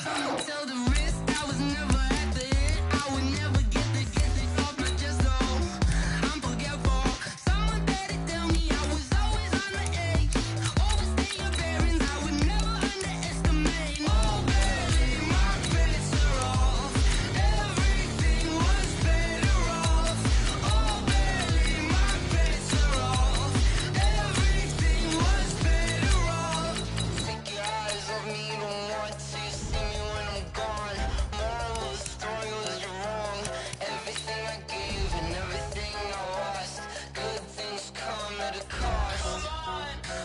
Tell the wrist I was never at the end. I would never get the off my chest, though. I'm forgetful. Someone better tell me I was always on the edge. Overstay your bearings, I would never underestimate. Oh, baby, my bets are off. Everything was better off. Oh, baby, my bets are off. Everything was better off. Take your eyes off me, you don't want to see me when I'm gone. Moral of the story was you're wrong. Everything I gave and everything I lost. Good things come at a cost.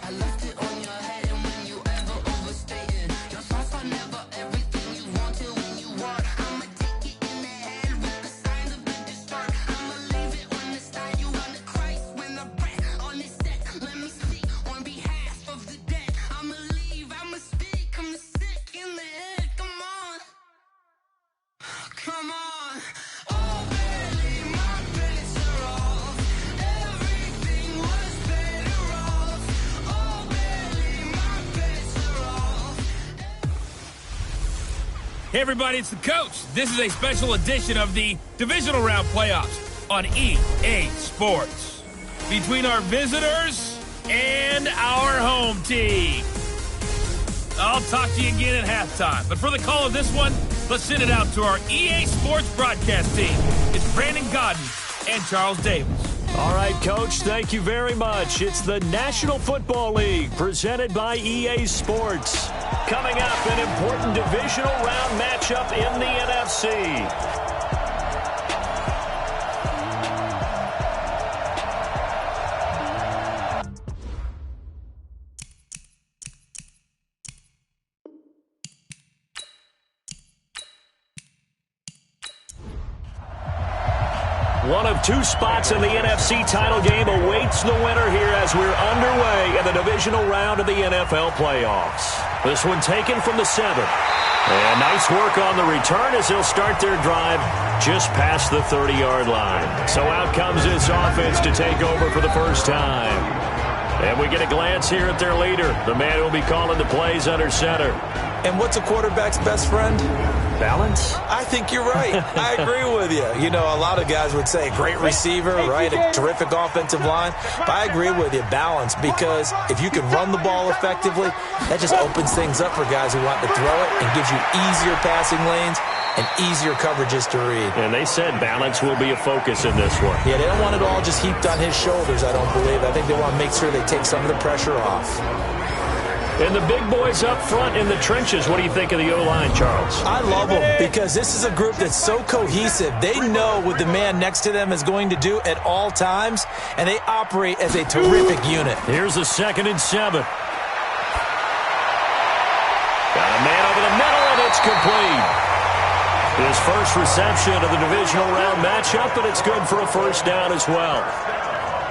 I left it on your head, and when you ever overstay it, your thoughts are never everything you want till when you want. I'ma take it in the head with the signs of a distort. I'ma leave it on the side. You on the Christ when the breath on this set. Let me speak on behalf of the dead. I'ma leave, I'ma speak. I'm the sick in the head. Come on, come on. Oh, baby, my bets are off. Everything was better off. Oh, baby, my bets are off. Hey everybody, it's the coach. This is a special edition of the Divisional Round Playoffs on EA Sports. Between our visitors and our home team. I'll talk to you again at halftime. But for the call of this one, let's send it out to our EA Sports broadcast team. It's Brandon Godden and Charles Davis. All right, Coach, thank you very much. It's the National Football League presented by EA Sports. Coming up, an important divisional round matchup in the NFC. One of two spots in the NFC title game awaits the winner here as we're underway in the divisional round of the NFL playoffs. This one taken from the 7th. And nice work on the return as they'll start their drive just past the 30-yard line. So out comes this offense to take over for the first time. And we get a glance here at their leader, the man who will be calling the plays under center. And what's a quarterback's best friend? Balance? I think you're right. I agree with you. You know, a lot of guys would say great receiver, right? A terrific offensive line. But I agree with you, balance, because if you can run the ball effectively, that just opens things up for guys who want to throw it and gives you easier passing lanes and easier coverages to read. And they said balance will be a focus in this one. Yeah, they don't want it all just heaped on his shoulders, I don't believe. I think they want to make sure they take some of the pressure off. And the big boys up front in the trenches, what do you think of the O-line, Charles? I love them because this is a group that's so cohesive. They know what the man next to them is going to do at all times, and they operate as a terrific unit. Here's a 2nd and 7. Got a man over the middle, and it's complete. His first reception of the divisional round matchup, and it's good for a first down as well.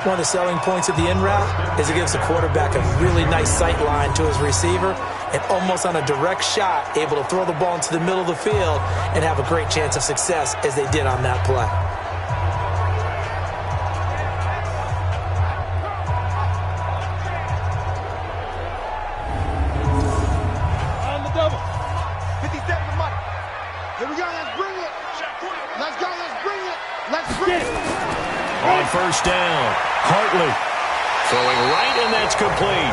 One of the selling points of the in route is it gives the quarterback a really nice sight line to his receiver and almost on a direct shot able to throw the ball into the middle of the field and have a great chance of success as they did on that play. On the double. 57 the money. Here we go. Let's bring it. Let's go. Let's bring it. Let's bring it. On first down, Hartley throwing right, and that's complete.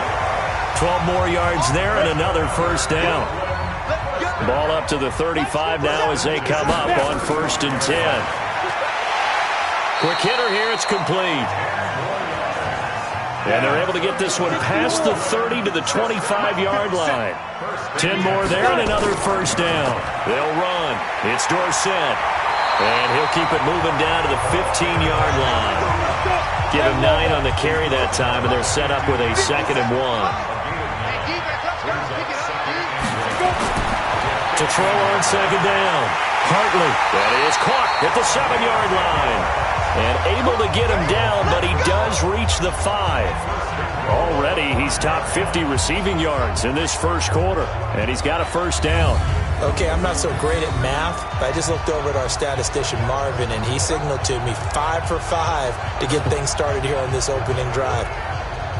12 more yards there and another first down. Ball up to the 35 now as they come up on 1st and 10. Quick hitter here, it's complete. And they're able to get this one past the 30 to the 25-yard line. 10 more there and another first down. They'll run. It's Dorsett. And he'll keep it moving down to the 15-yard line. Give him 9 on the carry that time, and they're set up with a 2nd and 1. To throw on 2nd down. Hartley. That is caught at the 7-yard line. And able to get him down, but he does reach the 5. Already, he's top 50 receiving yards in this first quarter. And he's got a first down. Okay, I'm not so great at math, but I just looked over at our statistician, Marvin, and he signaled to me 5 for 5 to get things started here on this opening drive.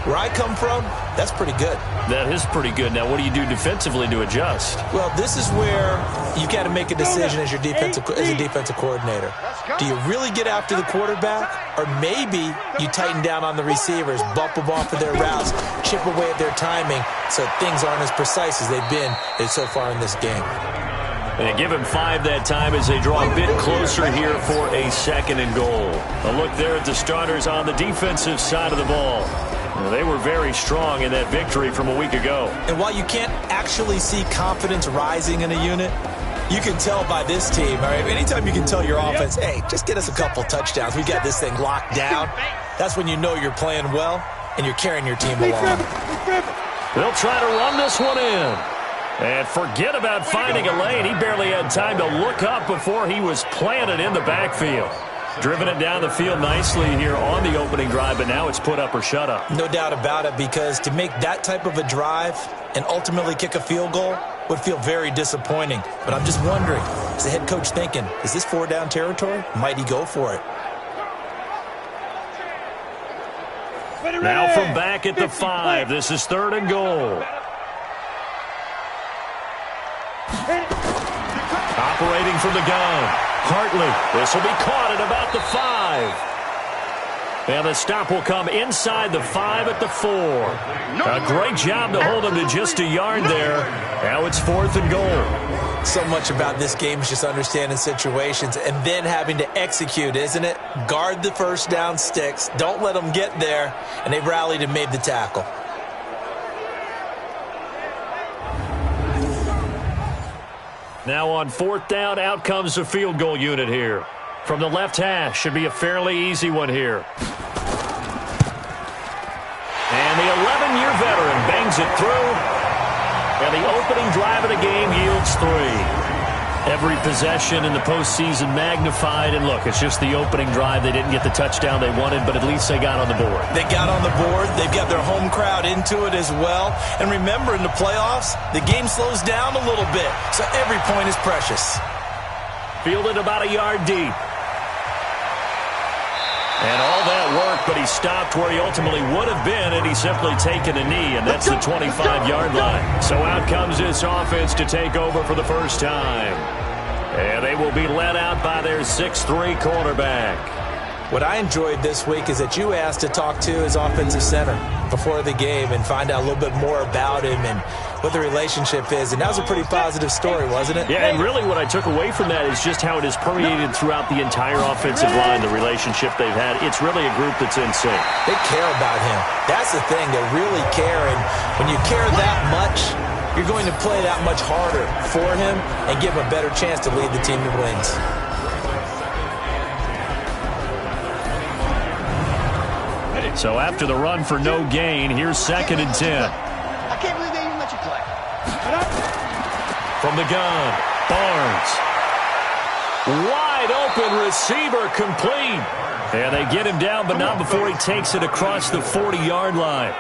Where I come from, that's pretty good. That is pretty good. Now, what do you do defensively to adjust? Well, this is where you got to make a decision as a defensive coordinator. Do you really get after the quarterback, or maybe you tighten down on the receivers, bump them off of their routes, chip away at their timing so things aren't as precise as they've been so far in this game? And give him 5 that time as they draw a bit closer here for a 2nd and goal. A look there at the starters on the defensive side of the ball. They were very strong in that victory from a week ago. And while you can't actually see confidence rising in a unit, you can tell by this team, all right? Anytime you can tell your offense, hey, just get us a couple touchdowns. We got this thing locked down. That's when you know you're playing well and you're carrying your team along. They'll try to run this one in. And forget about finding a lane. He barely had time to look up before he was planted in the backfield. Driven it down the field nicely here on the opening drive, but now it's put up or shut up. No doubt about it, because to make that type of a drive and ultimately kick a field goal would feel very disappointing. But I'm just wondering, is the head coach thinking, is this 4-down territory? Might he go for it? Now from back at the 5, this is 3rd and goal. Operating from the gun. Hartley, this will be caught at about the 5. And the stop will come inside the 5 at the 4. A great job to hold him to just a yard there. Now it's 4th and goal. So much about this game is just understanding situations and then having to execute, isn't it? Guard the first down sticks. Don't let them get there. And they rallied and made the tackle. Now on 4th down, out comes the field goal unit here. From the left hash, should be a fairly easy one here. And the 11-year veteran bangs it through. And the opening drive of the game yields 3. Every possession in the postseason magnified. And look, it's just the opening drive. They didn't get the touchdown they wanted, but at least they got on the board. They got on the board. They've got their home crowd into it as well. And remember, in the playoffs, the game slows down a little bit, so every point is precious. Fielded about a yard deep. And all that work, but he stopped where he ultimately would have been, and he's simply taken a knee, and that's the 25-yard line. So out comes this offense to take over for the first time. And they will be led out by their 6'3" quarterback. What I enjoyed this week is that you asked to talk to his offensive center before the game and find out a little bit more about him and what the relationship is. And that was a pretty positive story, wasn't it? Yeah, and really what I took away from that is just how it has permeated throughout the entire offensive line, the relationship they've had. It's really a group that's in sync. They care about him. That's the thing. They really care. And when you care that much, you're going to play that much harder for him and give him a better chance to lead the team to wins. So after the run for no gain, here's 2nd and 10. I can't believe they even let you play. From the gun, Barnes. Wide open receiver complete. And they get him down, but not before he takes it across the 40-yard line.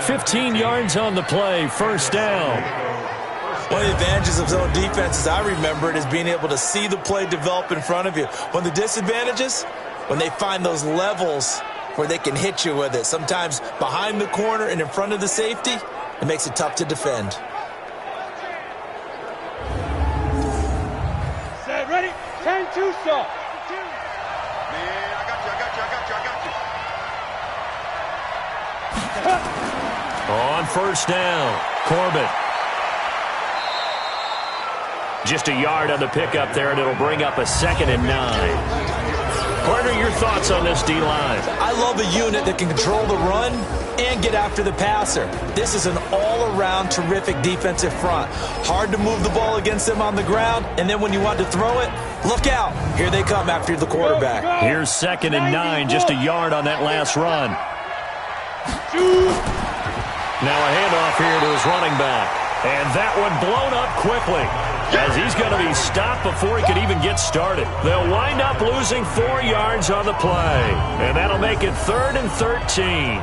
15 yards on the play, 1st down. One of the advantages of zone defense, as I remember it, is being able to see the play develop in front of you. One of the disadvantages, when they find those levels where they can hit you with it. Sometimes behind the corner and in front of the safety, it makes it tough to defend. Set, ready? 10-2 stop. Man, I got you. On 1st down, Corbett. Just a yard on the pickup there, and it'll bring up a 2nd and 9. Partner, your thoughts on this D-line? I love a unit that can control the run and get after the passer. This is an all-around terrific defensive front. Hard to move the ball against them on the ground, and then when you want to throw it, look out. Here they come after the quarterback. Here's 2nd and 9, just a yard on that last run. Now a handoff here to his running back. And that one blown up quickly, as he's going to be stopped before he could even get started. They'll wind up losing 4 yards on the play, and that'll make it 3rd and 13.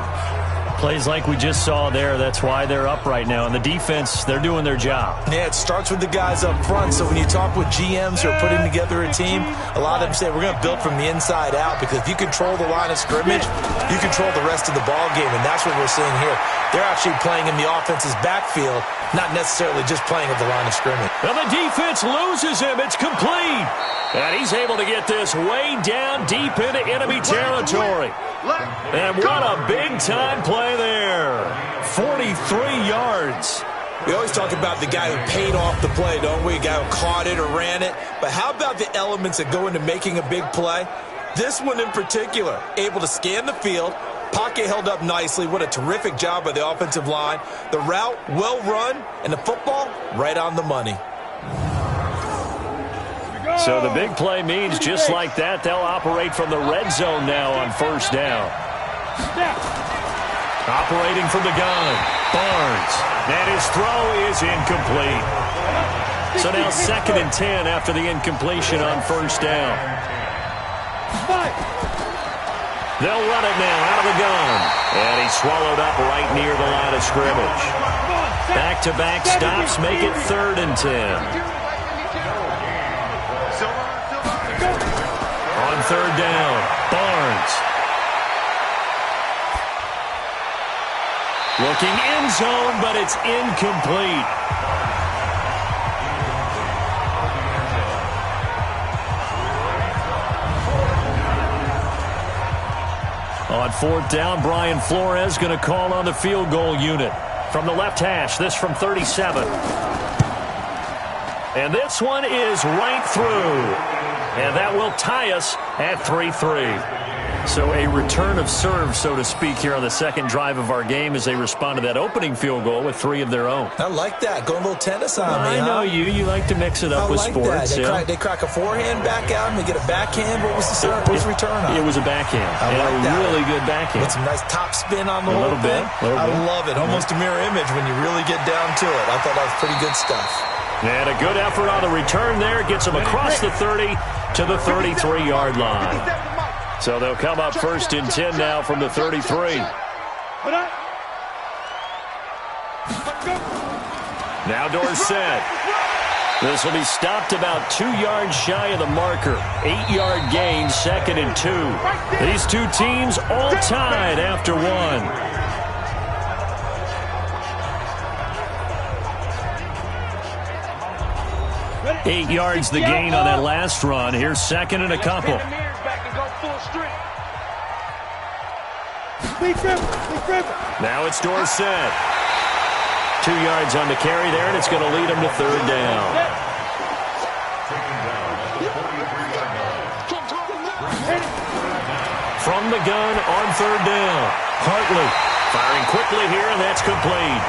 Plays like we just saw there, that's why they're up right now. And the defense, they're doing their job. Yeah, it starts with the guys up front. So when you talk with GMs who are putting together a team, a lot of them say we're going to build from the inside out, because if you control the line of scrimmage, you control the rest of the ball game, and that's what we're seeing here. They're actually playing in the offense's backfield, not necessarily just playing at the line of scrimmage. And the defense loses him. It's complete. And he's able to get this way down deep into enemy territory. And what a big-time play there. 43 yards. We always talk about the guy who paid off the play, don't we? A guy who caught it or ran it. But how about the elements that go into making a big play? This one in particular, able to scan the field. Pocket held up nicely. What a terrific job by the offensive line. The route, well run, and the football, right on the money. So the big play means just like that, they'll operate from the red zone now on first down. Operating from the gun, Barnes. And his throw is incomplete. So now 2nd and 10 after the incompletion on first down. They'll run it now out of the gun. And he's swallowed up right near the line of scrimmage. Back-to-back stops make it 3rd and 10. On 3rd down, Barnes. Looking end zone, but it's incomplete. On 4th down, Brian Flores going to call on the field goal unit. From the left hash, this from 37. And this one is right through. And that will tie us at 3-3. So a return of serve, so to speak, here on the second drive of our game as they respond to that opening field goal with 3 of their own. I like that. Going a little tennis on me, I know you. You like to mix it up with sports. That. They crack a forehand back out and they get a backhand. What was the serve? What was the return on? It was a backhand. I like that. Really good backhand. With some nice top spin on the whole thing. I love it. Almost a mirror image when you really get down to it. I thought that was pretty good stuff. And a good effort on the return there. Gets them across the 30 to the 33-yard line. So they'll come up 1st and 10 now from the 33. Now Dorsett. This will be stopped about 2 yards shy of the marker. 8-yard gain, 2nd and 2. These two teams all tied after 1. 8 yards the gain on that last run. Here's 2nd and a couple. Now it's Dorsett. 2 yards on the carry there, and it's going to lead him to 3rd down. From the gun on 3rd down. Hartley firing quickly here, and that's complete.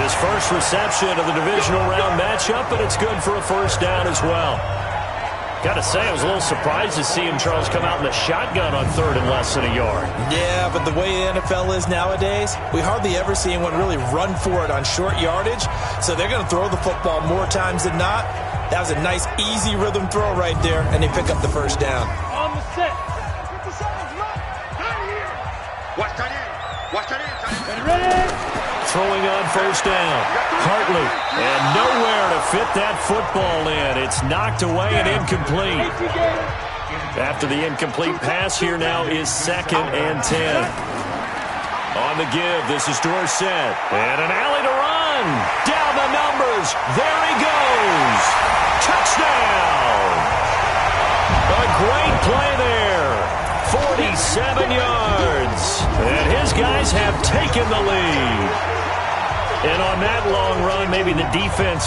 His first reception of the divisional round matchup, but it's good for a 1st down as well. Got to say, I was a little surprised to see him, Charles, come out in the shotgun on 3rd and less than a yard. Yeah, but the way the NFL is nowadays, we hardly ever see anyone really run for it on short yardage. So they're going to throw the football more times than not. That was a nice, easy rhythm throw right there, and they pick up the 1st down. On the set. Throwing on 1st down. Hartley. And nowhere to fit that football in. It's knocked away and incomplete. After the incomplete pass, here now is 2nd and 10. On the give, this is Dorsett. And an alley to run. Down the numbers. There he goes. Touchdown. A great play there. 47 yards. And his guys have taken the lead. And on that long run, maybe the defense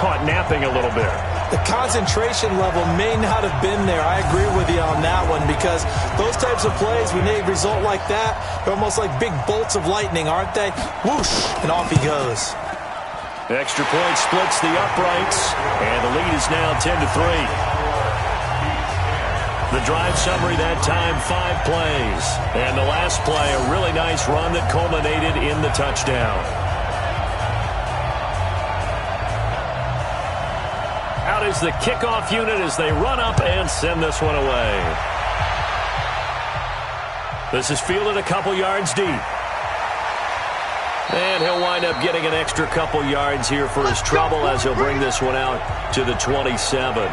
caught napping a little bit. The concentration level may not have been there. I agree with you on that one, because those types of plays, when they result like that, they're almost like big bolts of lightning, aren't they? Whoosh, and off he goes. The extra point splits the uprights, and the lead is now 10-3. The drive summary that time, 5 plays. And the last play, a really nice run that culminated in the touchdown. Out is the kickoff unit as they run up and send this one away. This is fielded a couple yards deep. And he'll wind up getting an extra couple yards here for his trouble as he'll bring this one out to the 27.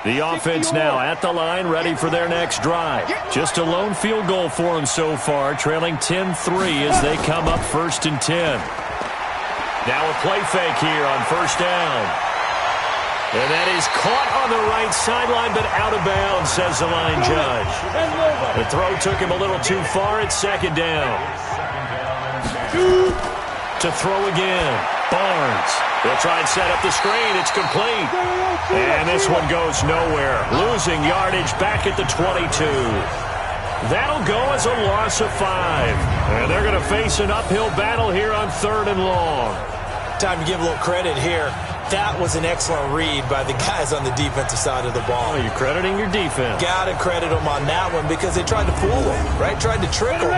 The offense now at the line, ready for their next drive. Just a lone field goal for them so far, trailing 10-3 as they come up 1st and 10. Now a play fake here on 1st down. And that is caught on the right sideline, but out of bounds, says the line judge. The throw took him a little too far at 2nd down. To throw again, Barnes. They'll try and set up the screen. It's complete. And this one goes nowhere. Losing yardage back at the 22. That'll go as a loss of 5. And they're going to face an uphill battle here on 3rd and long. Time to give a little credit here. That was an excellent read by the guys on the defensive side of the ball. Oh, you're crediting your defense. Got to credit them on that one because they tried to fool him, right? Tried to trick him.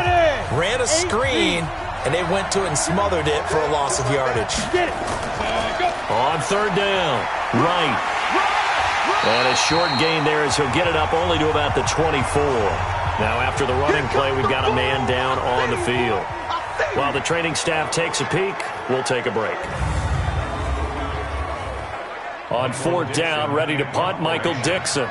Ran a screen, and they went to it and smothered it for a loss of yardage. On 3rd down, right. And a short gain there as he'll get it up only to about the 24. Now after the running play, we've got a man down on the field. While the training staff takes a peek, we'll take a break. On 4th down, ready to punt, Michael Dixon.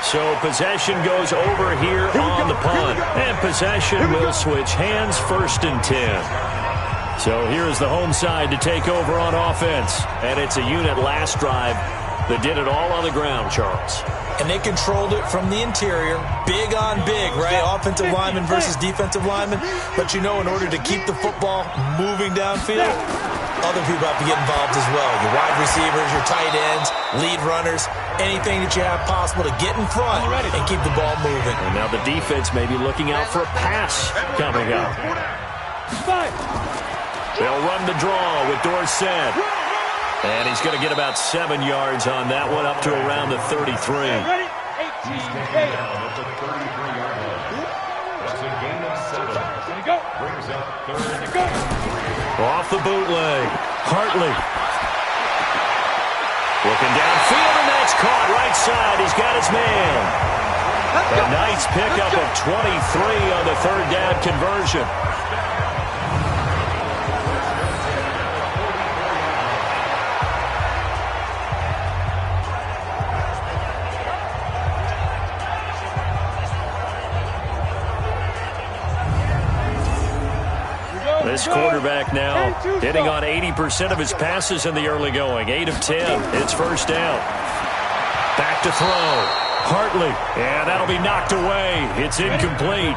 So possession goes over here on the punt. And possession will switch hands, 1st and 10. So here's the home side to take over on offense. And it's a unit last drive that did it all on the ground, Charles. And they controlled it from the interior. Big on big, right? Offensive lineman versus defensive lineman. But you know, in order to keep the football moving downfield, other people have to get involved as well. Your wide receivers, your tight ends, lead runners, anything that you have possible to get in front and keep the ball moving. And now the defense may be looking out for a pass coming up. They'll run the draw with Dorsett. And he's going to get about 7 yards on that one, up to around the 33. Off the bootleg, Hartley. Looking downfield, and that's caught right side. He's got his man. A nice pickup of 23 on the 3rd down conversion. This quarterback now hitting on 80% of his passes in the early going. 8 of 10. It's 1st down. Back to throw. Hartley. And that'll be knocked away. It's incomplete.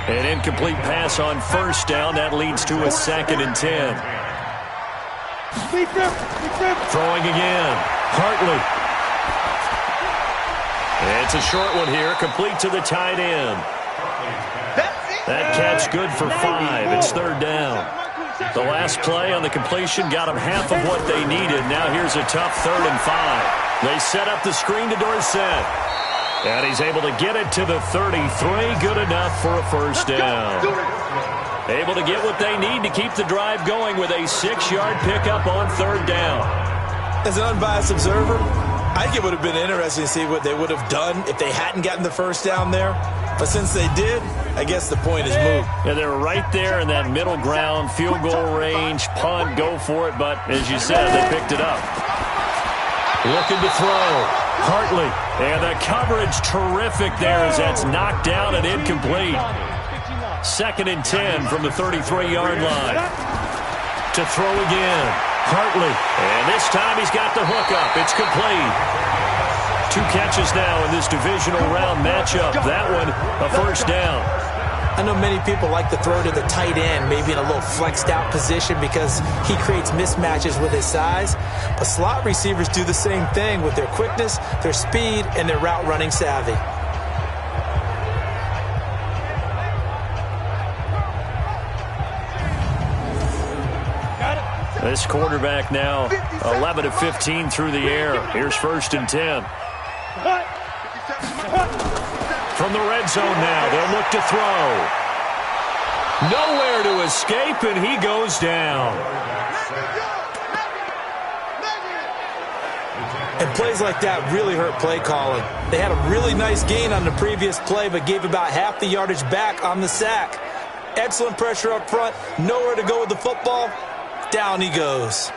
An incomplete pass on 1st down. That leads to a 2nd and 10. Throwing again. Hartley. It's a short one here. Complete to the tight end. That catch good for 5. It's 3rd down. The last play on the completion got them half of what they needed. Now here's a tough 3rd and 5. They set up the screen to Dorsett. And he's able to get it to the 33. Good enough for a 1st down. Able to get what they need to keep the drive going with a 6-yard pickup on 3rd down. As an unbiased observer, I think it would have been interesting to see what they would have done if they hadn't gotten the 1st down there. But since they did, I guess the point is moved. Yeah, they were right there in that middle ground, field goal range, punt, go for it. But as you said, they picked it up. Looking to throw. Hartley. And the coverage terrific there as that's knocked down and incomplete. 2nd and 10 from the 33-yard line. To throw again. Hartley. And this time he's got the hookup. It's complete. 2 catches now in this divisional round matchup. That one, a 1st down. I know many people like to throw to the tight end, maybe in a little flexed out position because he creates mismatches with his size. But slot receivers do the same thing with their quickness, their speed, and their route running savvy. This quarterback now 11 of 15 through the air. Here's 1st and 10. From the red zone now, they'll look to throw. Nowhere to escape, and he goes down. And plays like that really hurt play calling. They had a really nice gain on the previous play, but gave about half the yardage back on the sack. Excellent pressure up front, nowhere to go with the football. Down he goes.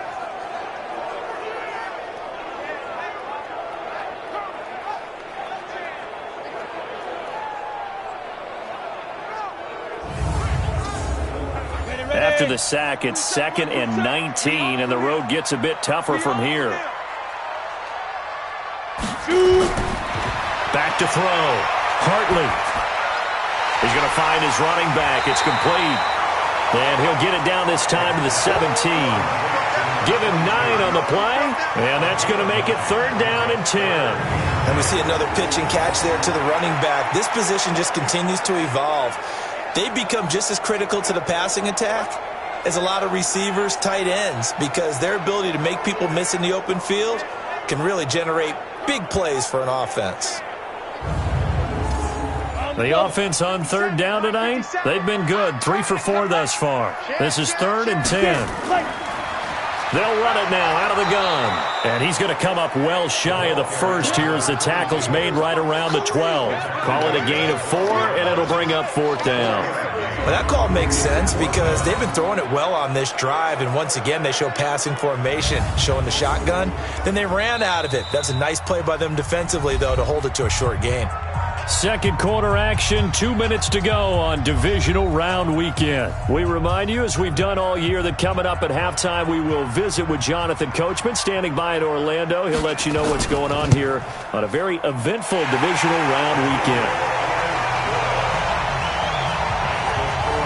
After the sack, it's 2nd and 19, and the road gets a bit tougher from here. Back to throw. Hartley. He's going to find his running back. It's complete. And he'll get it down this time to the 17. Give him 9 on the play, and that's going to make it 3rd down and 10. And we see another pitch and catch there to the running back. This position just continues to evolve. They become just as critical to the passing attack as a lot of receivers, tight ends, because their ability to make people miss in the open field can really generate big plays for an offense. The offense on 3rd down tonight, they've been good. 3 for 4 thus far. This is 3rd and 10. They'll run it now out of the gun. And he's going to come up well shy of the first here as the tackle's made right around the 12. Call it a gain of 4, and it'll bring up 4th down. Well, that call makes sense because they've been throwing it well on this drive, and once again they show passing formation, showing the shotgun. Then they ran out of it. That's a nice play by them defensively, though, to hold it to a short gain. Second quarter action, 2 minutes to go on divisional round weekend. We remind you, as we've done all year, that coming up at halftime, we will visit with Jonathan Coachman, standing by in Orlando. He'll let you know what's going on here on a very eventful divisional round weekend.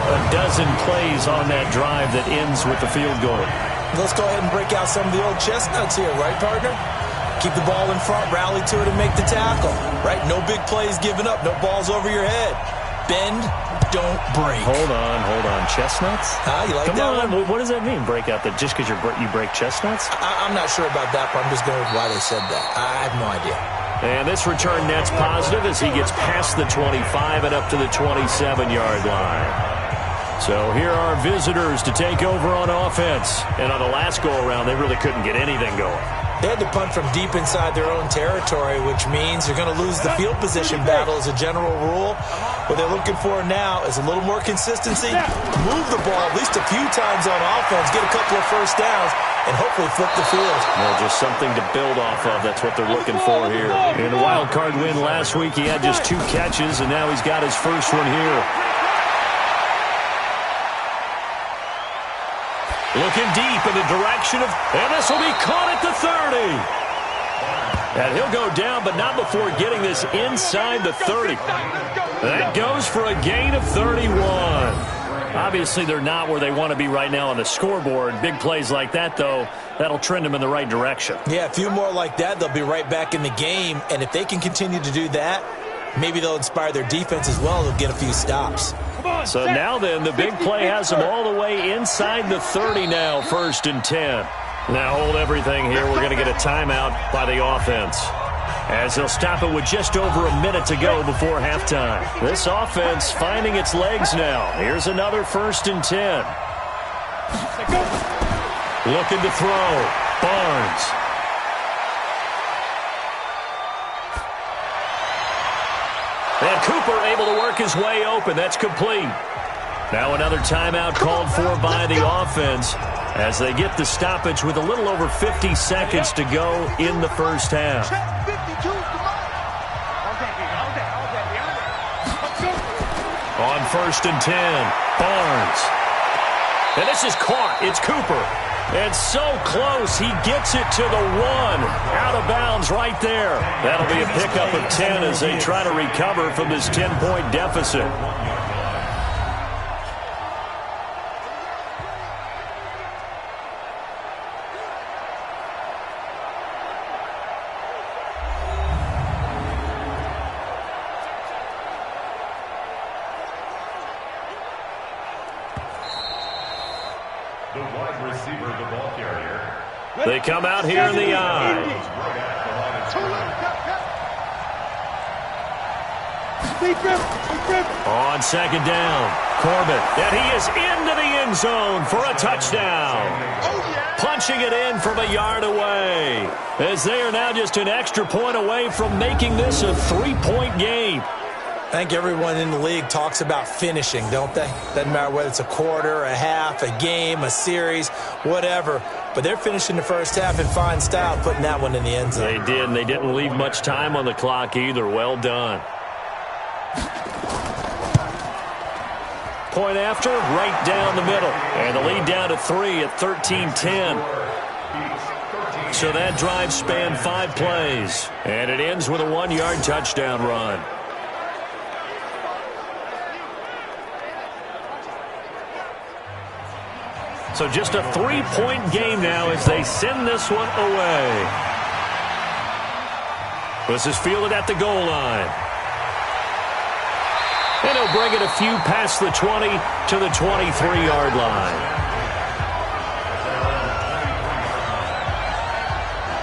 A dozen plays on that drive that ends with the field goal. Let's go ahead and break out some of the old chestnuts here, right, partner? Keep the ball in front, rally to it, and make the tackle. Right? No big plays given up. No balls over your head. Bend, don't break. Hold on. Chestnuts? You like Come that on. one? What does that mean, break out? That just because you break chestnuts? I'm not sure about that, but I'm just going with why they said that. I have no idea. And this return net's positive as he gets past the 25 and up to the 27-yard line. So here are visitors to take over on offense. And on the last go-around, they really couldn't get anything going. They had to punt from deep inside their own territory, which means they're going to lose the field position battle as a general rule. What they're looking for now is a little more consistency, move the ball at least a few times on offense, get a couple of first downs, and hopefully flip the field. Well, just something to build off of. That's what they're looking for here. In a wild card win last week, he had just 2 catches, and now he's got his first one here. Looking deep in the direction of, and this will be caught at the 30. And he'll go down, but not before getting this inside the 30. That goes for a gain of 31. Obviously, they're not where they want to be right now on the scoreboard. Big plays like that, though, that'll trend them in the right direction. Yeah, a few more like that, they'll be right back in the game. And if they can continue to do that, maybe they'll inspire their defense as well. They'll get a few stops. So now then, the big play has them all the way inside the 30 now, 1st and 10. Now hold everything here. We're going to get a timeout by the offense, as they'll stop it with just over a minute to go before halftime. This offense finding its legs now. Here's another 1st and 10. Looking to throw. Barnes. And Cooper able to work his way open. That's complete. Now another timeout called for by the offense as they get the stoppage with a little over 50 seconds to go in the first half. On 1st and 10, Barnes. And this is caught. It's Cooper. And so close, he gets it to the 1. Out of bounds right there. That'll be a pickup of 10 as they try to recover from this 10-point deficit. They come out here in the eye. On second down, Corbett, and he is into the end zone for a touchdown. Punching it in from a yard away, as they are now just an extra point away from making this a 3-point game. I think everyone in the league talks about finishing, don't they? Doesn't matter whether it's a quarter, a half, a game, a series, whatever. But they're finishing the first half in fine style, putting that one in the end zone. They did, and they didn't leave much time on the clock either. Well done. Point after, right down the middle. And the lead down to 3 at 13-10. So that drive spanned 5 plays. And it ends with a 1-yard touchdown run. So just a 3-point game now as they send this one away. This is fielded at the goal line. And he'll bring it a few past the 20 to the 23-yard line.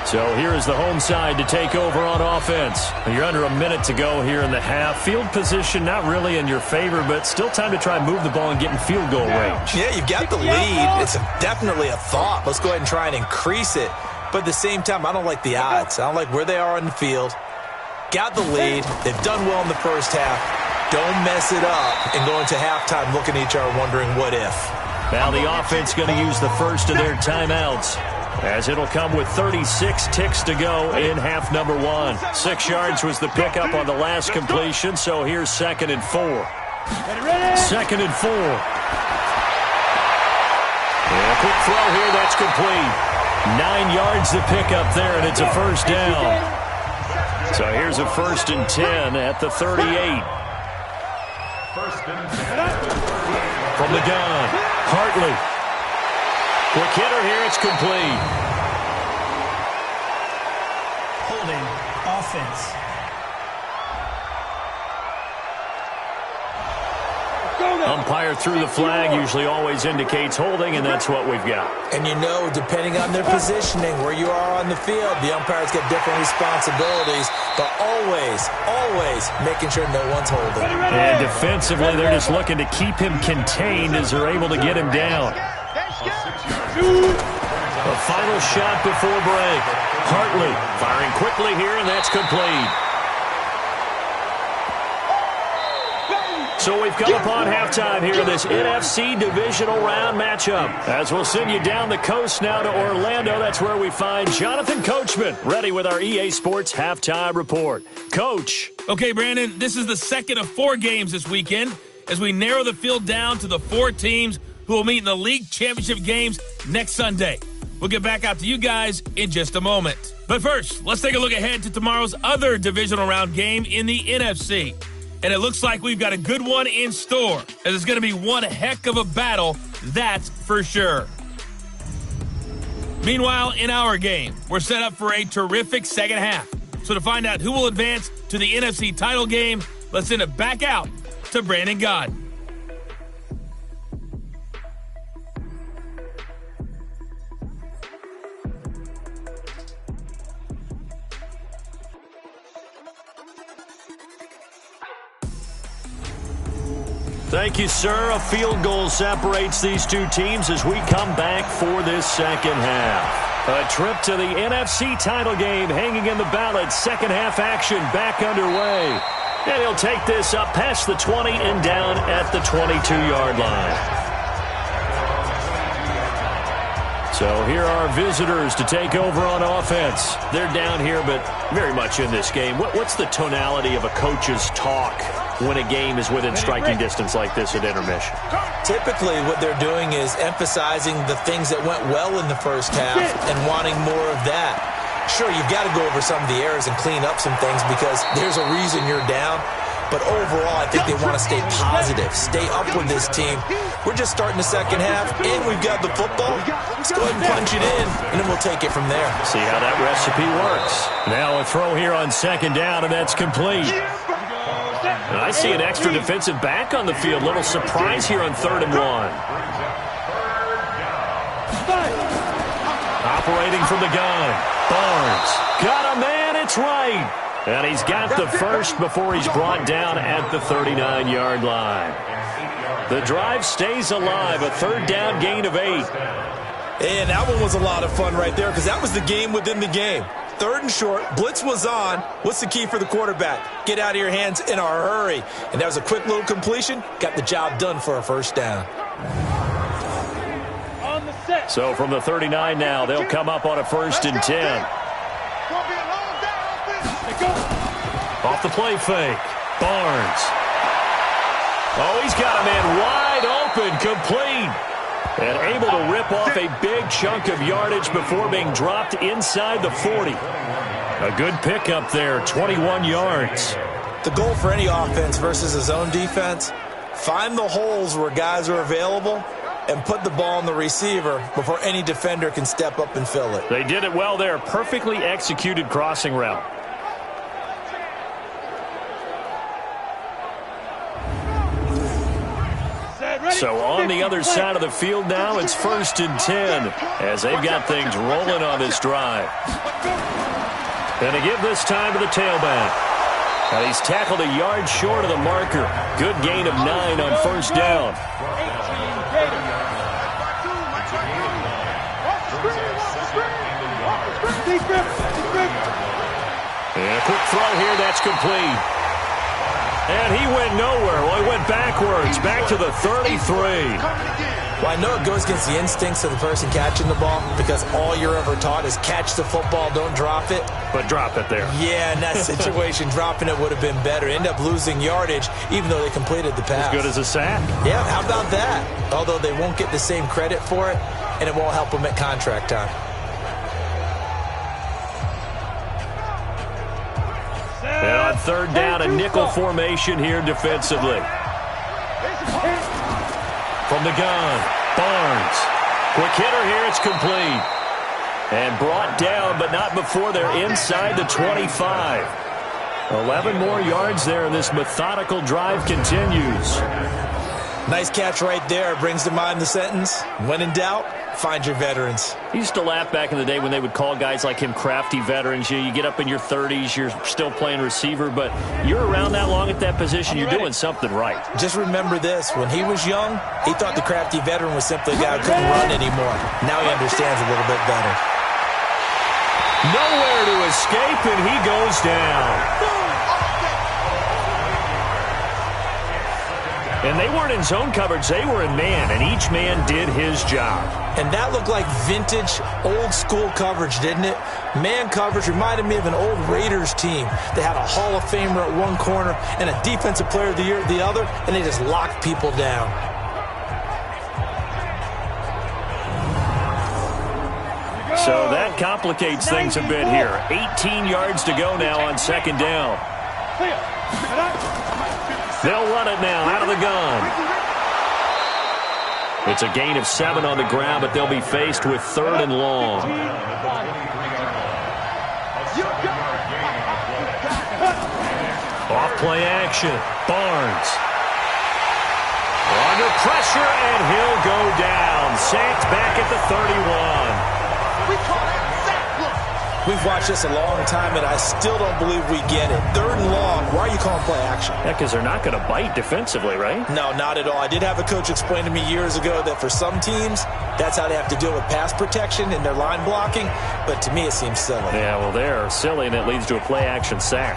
So here is the home side to take over on offense. You're under a minute to go here in the half. Field position not really in your favor, but still time to try and move the ball and get in field goal range. Yeah, you've got the lead. It's definitely a thought. Let's go ahead and try and increase it. But at the same time, I don't like the odds. I don't like where they are on the field. Got the lead. They've done well in the first half. Don't mess it up and go into halftime looking at each other wondering what if. Now the offense going to use the first of their timeouts, as it'll come with 36 ticks to go in half number 1. 6 yards was the pickup on the last completion, so here's 2nd and 4. 2nd and 4. And a quick throw here, that's complete. 9 yards the pickup there, and it's a first down. So here's a 1st and 10 at the 38. From the gun, Hartley. Quick hitter here, it's complete. Holding offense. Umpire threw the flag, usually always indicates holding, and that's what we've got. And you know, depending on their positioning, where you are on the field, the umpires get different responsibilities, but always making sure no one's holding. And defensively, they're just looking to keep him contained as they're able to get him down. A final shot before break. Hartley firing quickly here, and that's complete. So we've come upon halftime here in this NFC divisional round matchup. As we'll send you down the coast now to Orlando, that's where we find Jonathan Coachman, ready with our EA Sports halftime report. Coach. Okay, Brandon, this is the second of 4 games this weekend as we narrow the field down to the 4 teams who will meet in the league championship games next Sunday. We'll get back out to you guys in just a moment. But first, let's take a look ahead to tomorrow's other divisional round game in the NFC. And it looks like we've got a good one in store, as it's going to be one heck of a battle, that's for sure. Meanwhile, in our game, we're set up for a terrific second half. So to find out who will advance to the NFC title game, let's send it back out to Brandon Gaudin. Thank you, sir. A field goal separates these two teams as we come back for this second half. A trip to the NFC title game hanging in the balance. Second half action back underway. And he'll take this up past the 20 and down at the 22-yard line. So here are visitors to take over on offense. They're down here, but very much in this game. What's the tonality of a coach's talk when a game is within striking distance like this at intermission? Typically, what they're doing is emphasizing the things that went well in the first half and wanting more of that. Sure, you've got to go over some of the errors and clean up some things because there's a reason you're down. But overall, I think they want to stay positive, stay up with this team. We're just starting the second half, and we've got the football. Let's go ahead and punch it in, and then we'll take it from there. See how that recipe works. Now a throw here on second down, and that's complete. And I see an extra defensive back on the field. Little surprise here on 3rd and 1. Operating from the gun. Barnes got a man. It's right. And he's got the first before he's brought down at the 39-yard line. The drive stays alive, a third down gain of 8. And that one was a lot of fun right there because that was the game within the game. 3rd and short, blitz was on. What's the key for the quarterback? Get out of your hands in a hurry. And that was a quick little completion. Got the job done for a first down. So from the 39 now, they'll come up on a 1st and 10. Off the play fake. Barnes. Oh, he's got a man wide open, complete. And able to rip off a big chunk of yardage before being dropped inside the 40. A good pickup there, 21 yards. The goal for any offense versus his own defense, find the holes where guys are available and put the ball on the receiver before any defender can step up and fill it. They did it well there. Perfectly executed crossing route. So on the other side of the field now, it's 1st and 10 as they've got things rolling on this drive. And to give this time to the tailback. And he's tackled a yard short of the marker. Good gain of 9 on 1st down. And a quick throw here, that's complete. And he went nowhere. Well, he went backwards, back to the 33. Well, I know it goes against the instincts of the person catching the ball because all you're ever taught is catch the football, don't drop it. But drop it there. Yeah, in that situation, dropping it would have been better. End up losing yardage, even though they completed the pass. As good as a sack. Yeah, how about that? Although they won't get the same credit for it, and it won't help them at contract time. And on 3rd down, a nickel formation here defensively. From the gun, Barnes. Quick hitter here, it's complete. And brought down, but not before they're inside the 25. 11 more yards there, and this methodical drive continues. Nice catch right there. Brings to mind the sentence, when in doubt, find your veterans. He used to laugh back in the day when they would call guys like him crafty veterans. You get up in your 30s, you're still playing receiver, but you're around that long at that position, you're doing something right. Just remember this. When he was young, he thought the crafty veteran was simply a guy who couldn't run anymore. Now he understands a little bit better. Nowhere to escape, and he goes down. And they weren't in zone coverage, they were in man, and each man did his job. And that looked like vintage, old-school coverage, didn't it? Man coverage reminded me of an old Raiders team. They had a Hall of Famer at one corner and a Defensive Player of the Year at the other, and they just locked people down. So that complicates things a bit here. 18 yards to go now on 2nd down. They'll run it now out of the gun. It's a gain of 7 on the ground, but they'll be faced with 3rd and long. Off play action. Barnes. Under pressure, and he'll go down. Sacked back at the 31. We call that sack. Look. We've watched this a long time, and I still don't believe we get it. 3rd and long. Why are you calling play action? Yeah, because they're not going to bite defensively, right? No, not at all. I did have a coach explain to me years ago that for some teams, that's how they have to deal with pass protection and their line blocking. But to me, it seems silly. Yeah, well, they're silly, and it leads to a play action sack.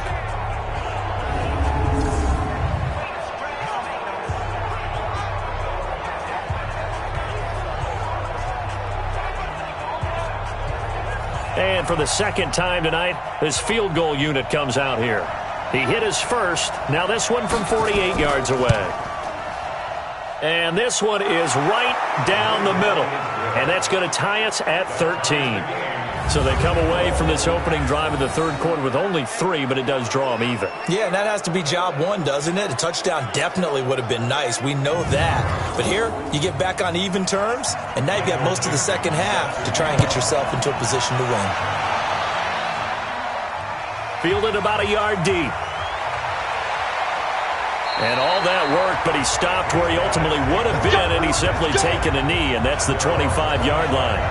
And for the 2nd time tonight, this field goal unit comes out here. He hit his first. Now this one from 48 yards away. And this one is right down the middle. And that's going to tie us at 13. So they come away from this opening drive in the 3rd quarter with only 3, but it does draw them even. Yeah, and that has to be job 1, doesn't it? A touchdown definitely would have been nice. We know that. But here, you get back on even terms, and now you've got most of the 2nd half to try and get yourself into a position to win. Fielded about a yard deep. And all that work, but he stopped where he ultimately would have been, and he's simply taken a knee, and that's the 25-yard line.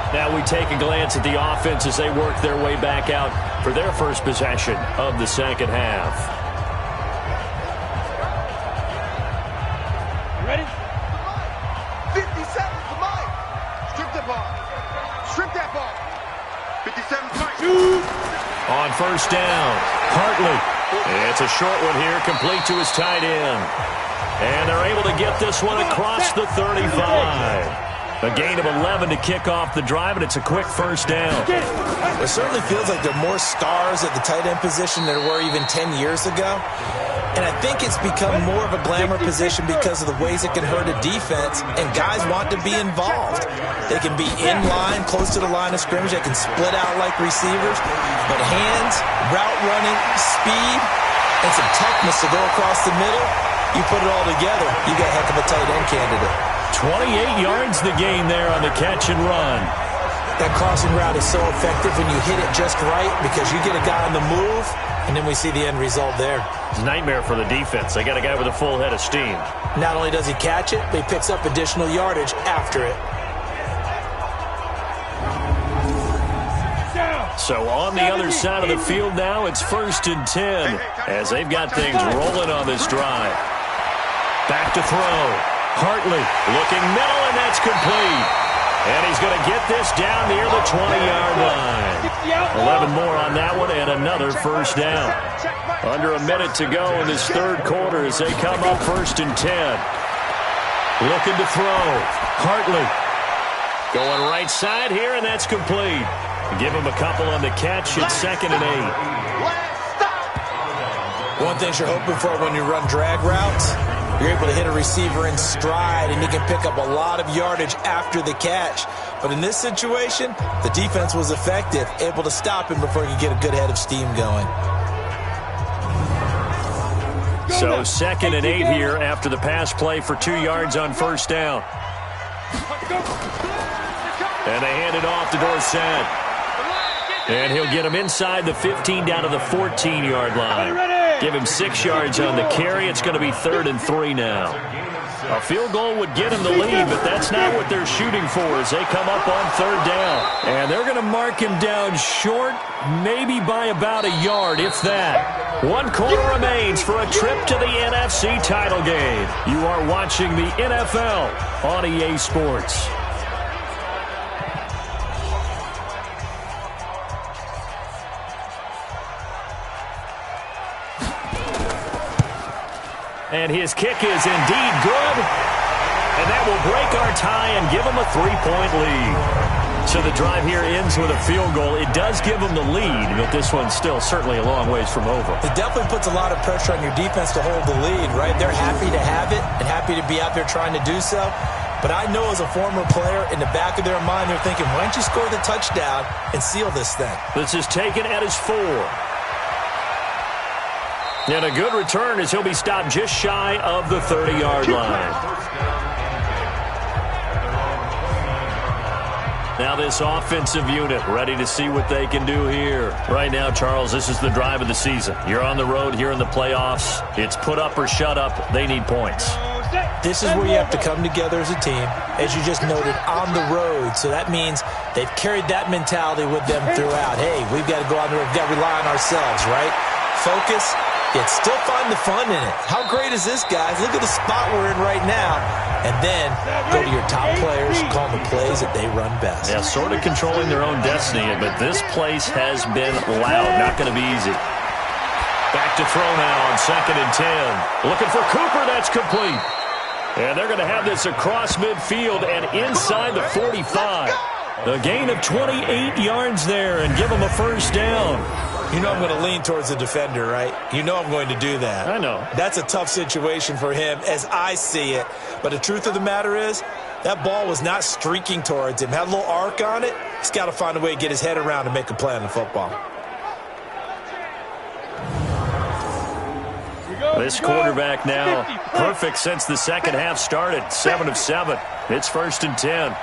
Now we take a glance at the offense as they work their way back out for their first possession of the second half. Ready? 50 seconds to Mike. Strip that ball. Strip that ball. 57 Mike. On first down, Hartley. It's a short one here, complete to his tight end. And they're able to get this one across the 35. A gain of 11 to kick off the drive, and it's a quick first down. It certainly feels like there are more stars at the tight end position than there were even 10 years ago. And I think it's become more of a glamour position because of the ways it can hurt a defense, and guys want to be involved. They can be in line, close to the line of scrimmage. They can split out like receivers. But hands, route running, speed, and some toughness to go across the middle, you put it all together, you got a heck of a tight end candidate. 28 yards the gain there on the catch and run. That crossing route is so effective when you hit it just right because you get a guy on the move, and then we see the end result there. It's a nightmare for the defense. They got a guy with a full head of steam. Not only does he catch it, but he picks up additional yardage after it. So on the other side of the field now, it's 1st and 10 as they've got things rolling on this drive. Back to throw. Hartley looking middle, and that's complete. And he's going to get this down near the 20-yard line. 11 more on that one, and another first down. Under a minute to go in this third quarter as they come up 1st and 10. Looking to throw. Hartley going right side here, and that's complete. Give him a couple on the catch. It's 2nd and 8. One thing you're hoping for when you run drag routes, you're able to hit a receiver in stride, and he can pick up a lot of yardage after the catch. But in this situation, the defense was effective, able to stop him before he could get a good head of steam going. So 2nd and 8 here after the pass play for 2 yards on first down. And they hand it off to Dorsett. And he'll get him inside the 15 down to the 14-yard line. Give him 6 yards on the carry. It's going to be 3rd and 3 now. A field goal would get him the lead, but that's not what they're shooting for as they come up on 3rd down. And they're going to mark him down short, maybe by about a yard, if that. 1 quarter remains for a trip to the NFC title game. You are watching the NFL on EA Sports. And his kick is indeed good. And that will break our tie and give them a 3-point lead. So the drive here ends with a field goal. It does give them the lead, but this one's still certainly a long ways from over. It definitely puts a lot of pressure on your defense to hold the lead, right? They're happy to have it and happy to be out there trying to do so. But I know as a former player, in the back of their mind, they're thinking, why don't you score the touchdown and seal this thing? This is taken at his 4. And a good return as he'll be stopped just shy of the 30-yard line. Now this offensive unit ready to see what they can do here. Right now, Charles, this is the drive of the season. You're on the road here in the playoffs. It's put up or shut up. They need points. This is where you have to come together as a team, as you just noted, on the road. So that means they've carried that mentality with them throughout. Hey, we've got to go on the road. We've got to rely on ourselves, right? Focus, yet still find the fun in it. How great is this, guys? Look at the spot we're in right now. And then go to your top players, call the plays that they run best. Yeah, sort of controlling their own destiny, but this place has been loud. Not going to be easy. Back to throw now on 2nd and 10. Looking for Cooper. That's complete. And they're going to have this across midfield and inside the 45. A gain of 28 yards there and give them a first down. You know I'm going to lean towards the defender, right? You know I'm going to do that. I know. That's a tough situation for him as I see it. But the truth of the matter is, that ball was not streaking towards him. Had a little arc on it. He's got to find a way to get his head around and make a play on the football. This quarterback now perfect since the second half started. 7 of 7. It's 1st and 10.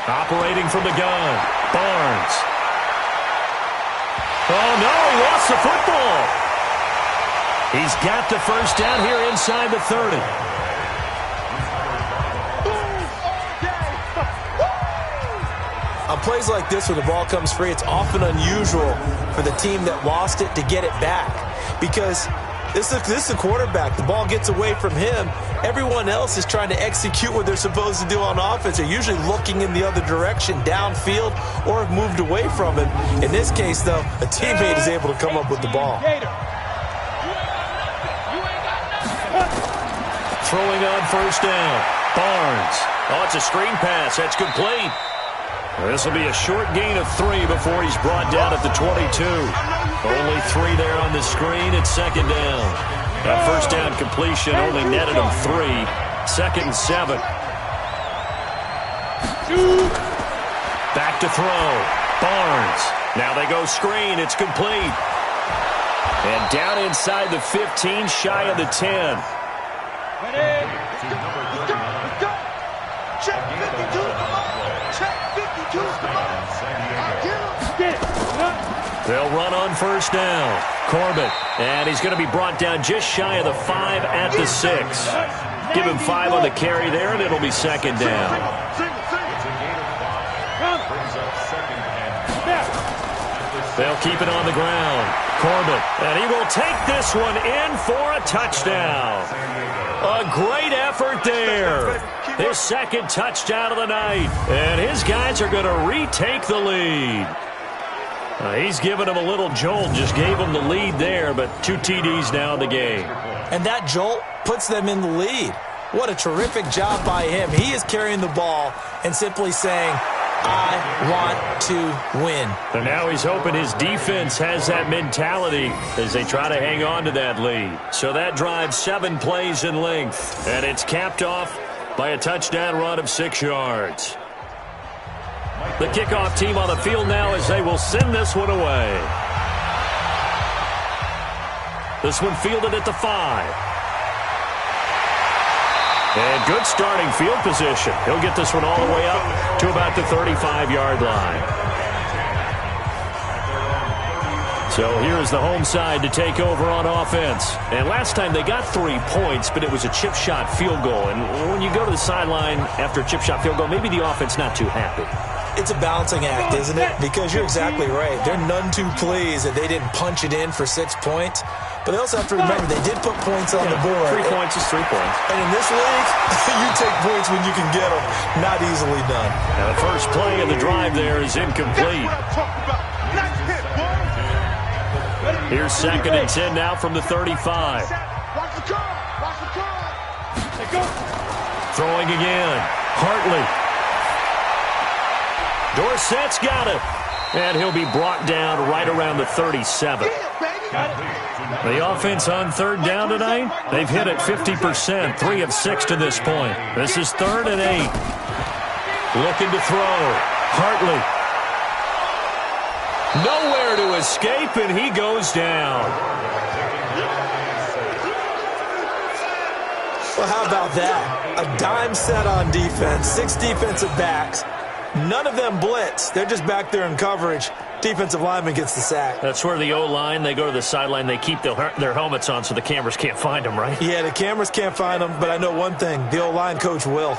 Operating from the gun. Barnes. Oh, no, he lost the football. He's got the first down here inside the 30. On plays like this where the ball comes free, it's often unusual for the team that lost it to get it back because this is the quarterback. The ball gets away from him. Everyone else is trying to execute what they're supposed to do on offense. They're usually looking in the other direction, downfield, or have moved away from him. In this case, though, a teammate is able to come up with the ball. Throwing on first down. Barnes. Oh, it's a screen pass. That's complete. This will be a short gain of 3 before he's brought down at the 22. Only 3 there on the screen. It's second down. That first down completion only netted him 3. Second and 7. Back to throw. Barnes. Now they go screen. It's complete. And down inside the 15, shy of the 10. Check 52. Check 52. They'll run on first down. Corbett. And he's going to be brought down just shy of the 5 at the 6. Give him 5 on the carry there, and it'll be second down. They'll keep it on the ground. Corbett. And he will take this one in for a touchdown. A great effort there. His second touchdown of the night. And his guys are going to retake the lead. He's given him a little jolt, just gave him the lead there, but 2 TDs now in the game. And that jolt puts them in the lead. What a terrific job by him. He is carrying the ball and simply saying, I want to win. And now he's hoping his defense has that mentality as they try to hang on to that lead. So that drives 7 plays in length, and it's capped off by a touchdown run of 6 yards. The kickoff team on the field now as they will send this one away. This one fielded at the 5. And good starting field position. He'll get this one all the way up to about the 35-yard line. So here's the home side to take over on offense. And last time they got 3 points, but it was a chip shot field goal. And when you go to the sideline after a chip shot field goal, maybe the offense not too happy. It's a balancing act, isn't it? Because you're exactly right. They're none too pleased that they didn't punch it in for 6 points. But they also have to remember they did put points on the board. 3 points is 3 points. And in this league, you take points when you can get them. Not easily done. Now the first play of the drive there is incomplete. Here's second and 10 now from the 35. Throwing again. Hartley. Dorsett's got it. And he'll be brought down right around the 37. The offense on third down tonight, they've hit it 50%, 3 of 6 to this point. This is 3rd and 8. Looking to throw. Hartley. Nowhere to escape, and he goes down. Well, how about that? A dime set on defense, 6 defensive backs. None of them blitz. They're just back there in coverage. Defensive lineman gets the sack. That's where the O-line, they go to the sideline, they keep their helmets on so the cameras can't find them, right? Yeah, the cameras can't find them, but I know one thing. The O-line coach will.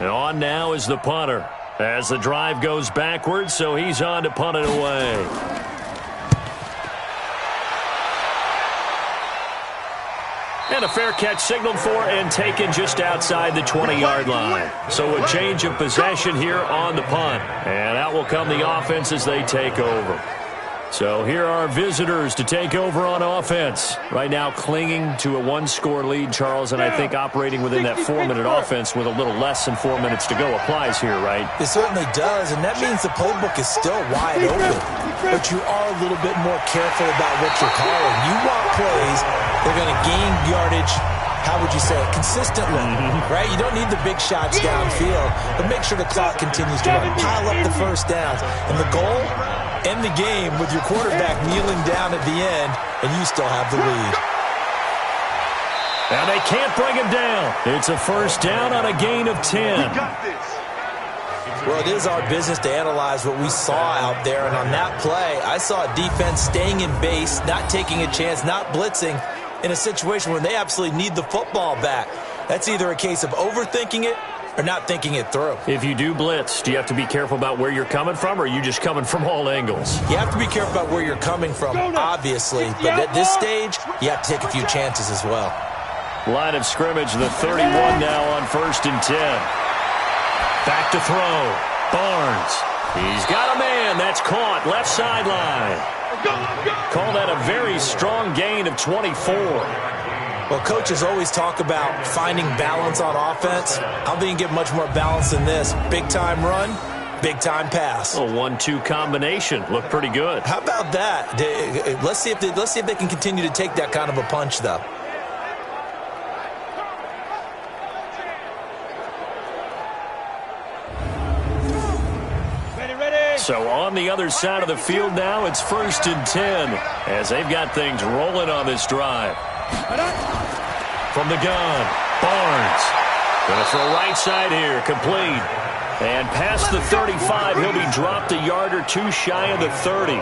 And on now is the punter as the drive goes backwards, so he's on to punt it away. And a fair catch signaled for and taken just outside the 20-yard line. So a change of possession here on the punt. And out will come the offense as they take over. So here are visitors to take over on offense. Right now clinging to a 1-score lead, Charles, and I think operating within that 4-minute offense with a little less than 4 minutes to go applies here, right? It certainly does, and that means the playbook is still wide open. But you are a little bit more careful about what you're calling. You want plays that are going to gain yardage, how would you say it, consistently, right? You don't need the big shots downfield, but make sure the clock continues to run. Pile up the first downs. And the goal, end the game with your quarterback kneeling down at the end, and you still have the lead. Now they can't bring him down. It's a first down on a gain of 10. Well, it is our business to analyze what we saw out there. And on that play, I saw a defense staying in base, not taking a chance, not blitzing in a situation where they absolutely need the football back. That's either a case of overthinking it or not thinking it through. If you do blitz, do you have to be careful about where you're coming from, or are you just coming from all angles? You have to be careful about where you're coming from, obviously. But at this stage, you have to take a few chances as well. Line of scrimmage, the 31 now on 1st and 10. Back to throw. Barnes. He's got a man. That's caught. Left sideline. Call that a very strong gain of 24. Well, coaches always talk about finding balance on offense. I don't think you can get much more balance than this. Big-time run, big-time pass. A 1-2 combination. Looked pretty good. How about that? Let's see if they can continue to take that kind of a punch, though. So on the other side of the field now, it's 1st and 10 as they've got things rolling on this drive. From the gun, Barnes. Going to throw right side here, complete. And past the 35, he'll be dropped a yard or two shy of the 30.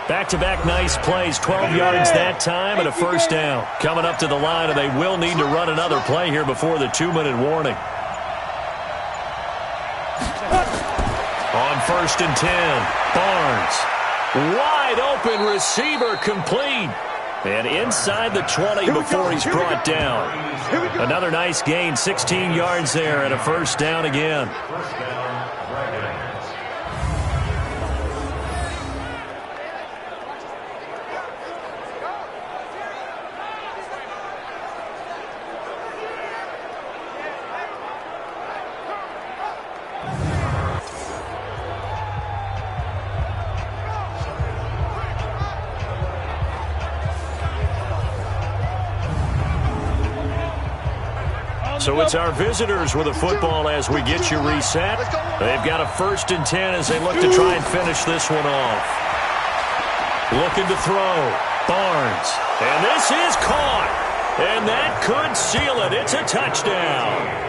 Back-to-back nice plays, 12 yards that time and a first down. Coming up to the line, and they will need to run another play here before the 2-minute warning. On 1st and 10, Barnes. Wide open receiver, complete. And inside the 20 before he's brought down. Another nice gain, 16 yards there and a first down again. So it's our visitors with a football as we get you reset. They've got a 1st and 10 as they look to try and finish this one off. Looking to throw. Barnes. And this is caught. And that could seal it. It's a touchdown.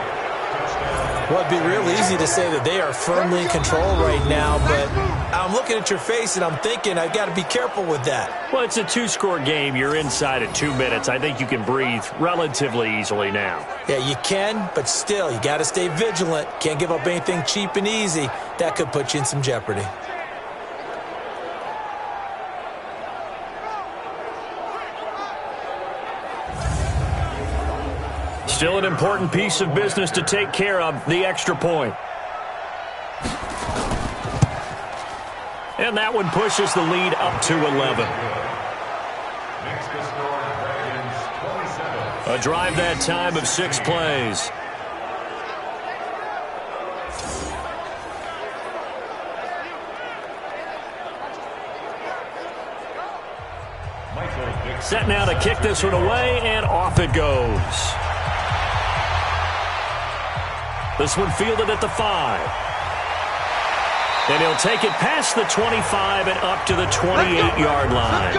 Well, it'd be real easy to say that they are firmly in control right now, but I'm looking at your face and I'm thinking I've got to be careful with that. Well, it's a 2-score game. You're inside at 2 minutes. I think you can breathe relatively easily now. Yeah, you can, but still, you got to stay vigilant. Can't give up anything cheap and easy. That could put you in some jeopardy. Still an important piece of business to take care of, the extra point. And that one pushes the lead up to 11. A drive that time of 6 plays. Set now to kick this one away, and off it goes. This one fielded at the 5. And he'll take it past the 25 and up to the 28-yard line.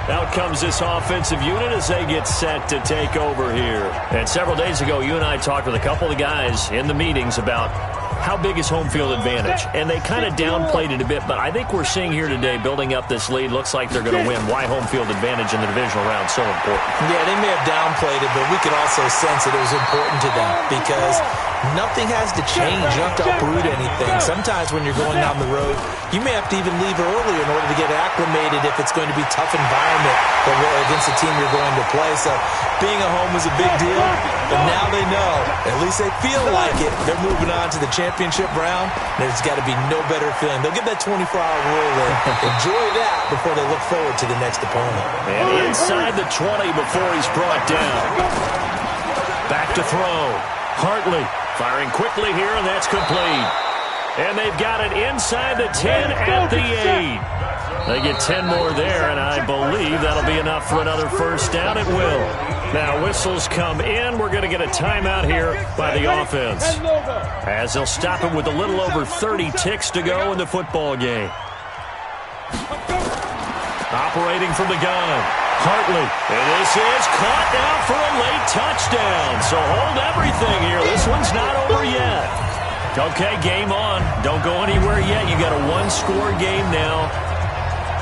Out comes this offensive unit as they get set to take over here. And several days ago, you and I talked with a couple of guys in the meetings about how big is home field advantage. And they kind of downplayed it a bit, but I think we're seeing here today, building up this lead, looks like they're going to win. Why home field advantage in the divisional round so important? Yeah, they may have downplayed it, but we could also sense that it was important to them because nothing has to change. You don't have to uproot anything. Sometimes when you're going down the road, you may have to even leave early in order to get acclimated if it's going to be a tough environment against the team you're going to play. So being at home is a big deal, but now they know, at least they feel like it, they're moving on to the championship round. There's got to be no better feeling. They'll get that 24-hour rule in. Enjoy that before they look forward to the next opponent. And inside the 20 before he's brought down. Back to throw. Hartley firing quickly here, and that's complete. And they've got it inside the 10 at the 8. They get 10 more there, and I believe that'll be enough for another first down. It will. Now whistles come in. We're going to get a timeout here by the offense, as they'll stop it with a little over 30 ticks to go in the football game. Operating from the gun, Hartley. And this is caught now for a late touchdown. So hold everything here. This one's not over yet. Okay, game on. Don't go anywhere yet. You got a one-score game now.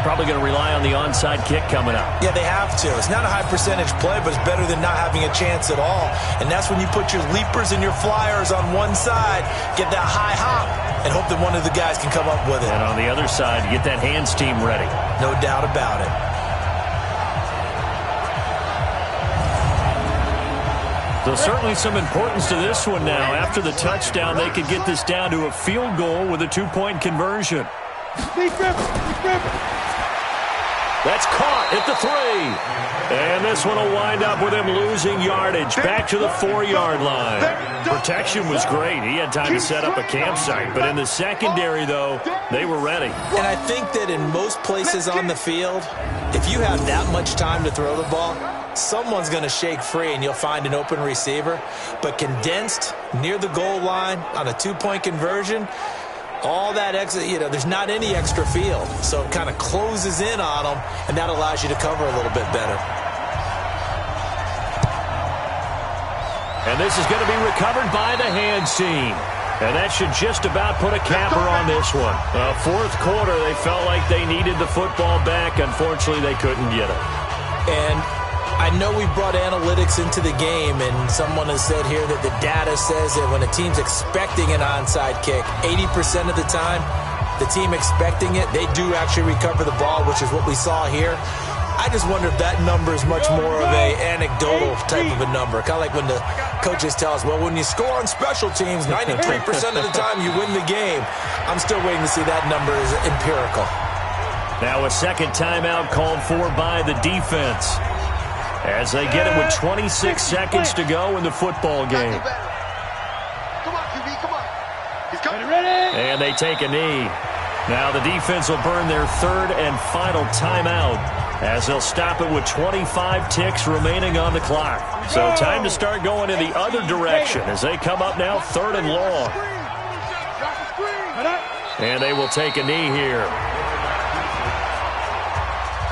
Probably going to rely on the onside kick coming up. Yeah, they have to. It's not a high percentage play, but it's better than not having a chance at all. And that's when you put your leapers and your flyers on one side, get that high hop, and hope that one of the guys can come up with it. And on the other side, get that hands team ready. No doubt about it. So certainly some importance to this one now. After the touchdown, they could get this down to a field goal with a two-point conversion. That's caught at the 3. And this one will wind up with him losing yardage back to the 4-yard line. Protection was great. He had time to set up a campsite. But in the secondary, though, they were ready. And I think that in most places on the field, if you have that much time to throw the ball, someone's going to shake free and you'll find an open receiver. But condensed near the goal line on a two-point conversion, all that extra, there's not any extra field. So it kind of closes in on them, and that allows you to cover a little bit better. And this is going to be recovered by the hands team. And that should just about put a capper on this one. Fourth quarter, they felt like they needed the football back. Unfortunately, they couldn't get it. And I know we brought analytics into the game, and someone has said here that the data says that when a team's expecting an onside kick, 80% of the time, the team expecting it, they do actually recover the ball, which is what we saw here. I just wonder if that number is much more of a anecdotal type of a number. Kind of like when the coaches tell us, well, when you score on special teams, 93% of the time you win the game. I'm still waiting to see that number is empirical. Now a second timeout called for by the defense, as they get it with 26 seconds to go in the football game. Come on, QB, come on. He's coming. And they take a knee. Now the defense will burn their third and final timeout, as they'll stop it with 25 ticks remaining on the clock. So time to start going in the other direction as they come up now third and long. And they will take a knee here.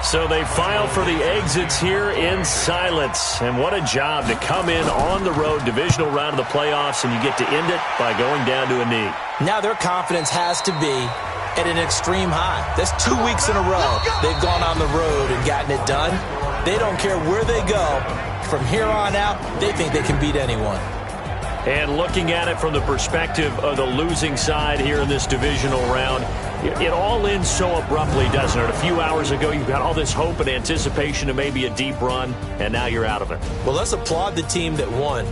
So they file for the exits here in silence. And what a job to come in on the road, divisional round of the playoffs, and you get to end it by going down to a knee. Now their confidence has to be at an extreme high. That's 2 weeks in a row they've gone on the road and gotten it done. They don't care where they go. From here on out, they think they can beat anyone. And looking at it from the perspective of the losing side here in this divisional round, it all ends so abruptly, doesn't it? A few hours ago, you got all this hope and anticipation of maybe a deep run, and now you're out of it. Well, let's applaud the team that won.